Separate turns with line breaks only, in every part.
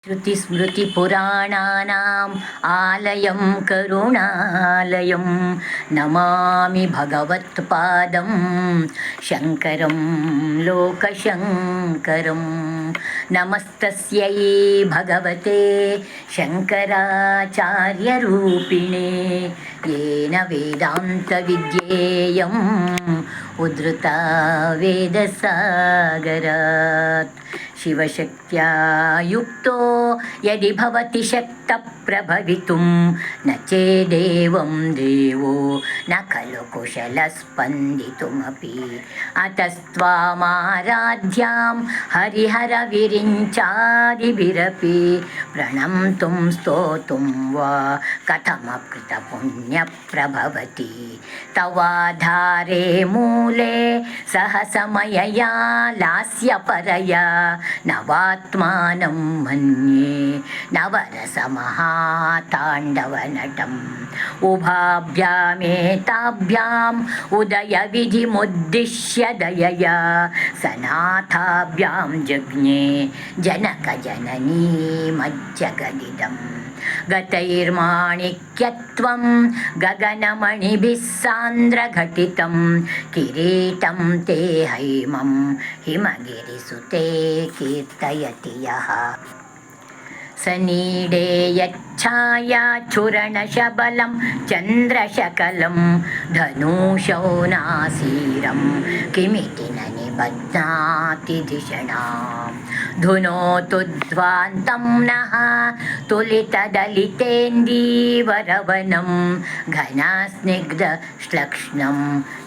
श्रुतिस्मृतिपुराणानाम् आलयं करुणालयं नमामि भगवत्पादं शङ्करं लोकशङ्करं। नमस्तस्यै भगवते शङ्कराचार्यरूपिणे येन वेदान्तविद्येयम् उद्धृता वेदसागरात्। शिवशक्त्या युक्तो यदि भवति शक्तः प्रभवितुं न चेदेवं देवो न खलु कुशलस्पन्दितुमपि। अतस्त्वामाराध्यां हरिहरविरिञ्चादिभिरपि प्रणम्तुं स्तोतुं वा कथमकृतपुण्यप्रभवति। तवाधारे मूले सहसमयया लास्यपरया नवात्मानं मन्ये नवरसमहाताण्डवनटम्। उभाभ्यामेताभ्याम् उदयविधिमुद्दिश्य दयया सनाथाभ्यां जज्ञे जनकजननीमज्जगदिदम्। गतैर्माणिक्यत्वं गगनमणिभिः सान्द्रघटितं किरीटं ते हैमं हिमगिरिसुते कीर्तयति यः। सनीडे यच्छायाचूरणशबलं चन्द्रशकलं धनुषौ नासीरं किमिति न निबध्नाति धिषणाम्। धुनोतु ध्वान्तं नः तुलितदलितेन्दीवरवनं घनस्निग्धश्लक्ष्णं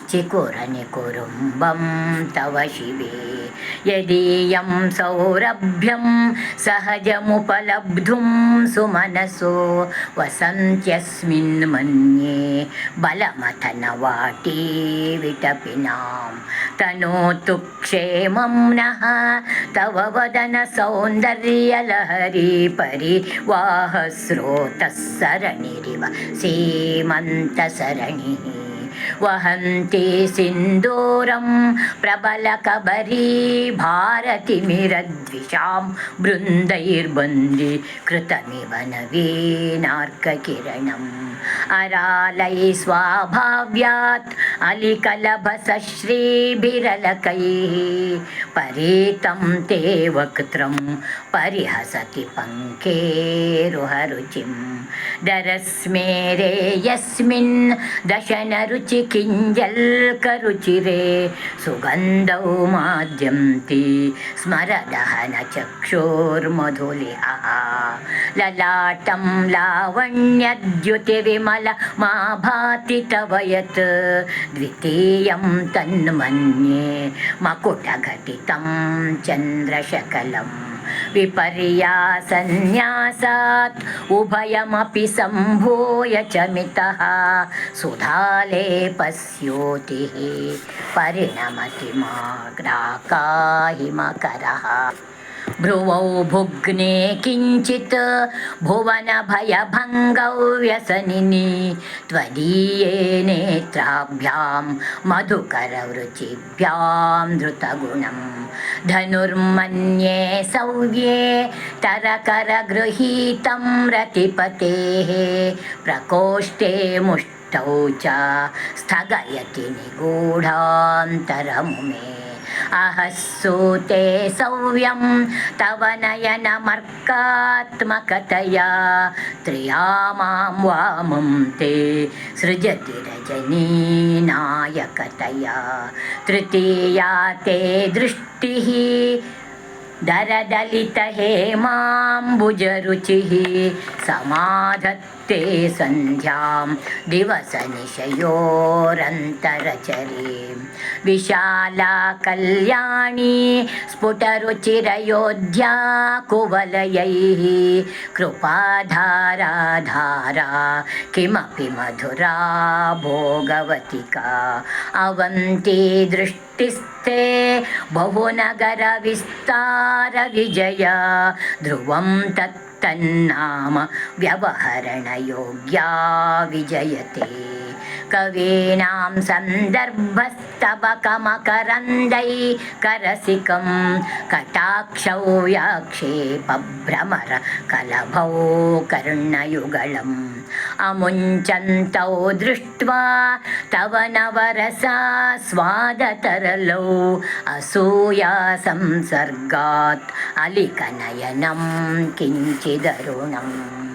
चिकुरनिकुरुम्बं तव शिवे। यदीयं सौरभ्यं सहजमुपलब्धुं सुमनसो वसन्त्यस्मिन् मन्ये बलमथनवाटी विटपिनां। तनोतु क्षेमं नः तव वदनसौन्दर्यलहरी परिवाहस्रोतः सरणिरिव सीमन्तसरणिः। वहन्ति सिन्दूरं प्रबलकबरी भारतिमिरद्विषां बृन्दैर्बन्धीकृतमिव नवीनार्ककिरणम्। अरालै स्वाभाव्यात् अलिकलभसश्रीभिरलकैः परीतं ते वक्त्रं परिहसति पङ्केरुहरुचिं। दरस्मेरे यस्मिन् दशनरुचिकिञ्जल्करुचिरे सुगन्धौ माद्यन्ति स्मरदहनचक्षुर्मधुलिहः। ललाटं लावण्यद्युतिविमलमा भाति तव यत् द्वितीयं तन्मन्ये मकुटघटितं चन्द्रशकलम्। विपर्यासन्न्यासात् उभयमपि सम्भूय च मितः सुधालेपस्योतिः परिणमति माग्राकाहिमकरः। भ्रुवौ भुग्ने किञ्चित् भुवनभयभङ्गौ व्यसनिनि त्वदीये नेत्राभ्यां मधुकरवृचिभ्यां धृतगुणम्। धनुर्मन्ये सव्ये तरकरगृहीतं रतिपतेः प्रकोष्ठे मुष्टौ च स्थगयति निगूढान्तरमुमे। अहस्सूते सव्यं तव नयनमर्कात्मकतया त्रिया मां वामं ते सृजति रजनीनायकतया। तृतीया ते दृष्टिः दरदलितहेमाम्बुजरुचिः समाधत्ते सन्ध्यां दिवसनिशयोरन्तरचरीं। विशाला कल्याणी स्फुटरुचिरयोध्या कुवलयैः कृपाधारा किमपि मधुरा भोगवतिका। अवन्ती दृष्टिस्थे बहुनगरविस्तारविजया ध्रुवं तत्तन्नाम व्यवहरणयोग्या विजयते। कवीनां सन्दर्भस्तबकमकरन्दैकरसिकं कटाक्षौ व्याक्षेपभ्रमर कलभौ कर्णयुगलम् अमुञ्चन्तौ दृष्ट्वा तव नवरसा स्वादतरलौ असूया संसर्गात् अलिकनयनं किञ्चिदरुणम्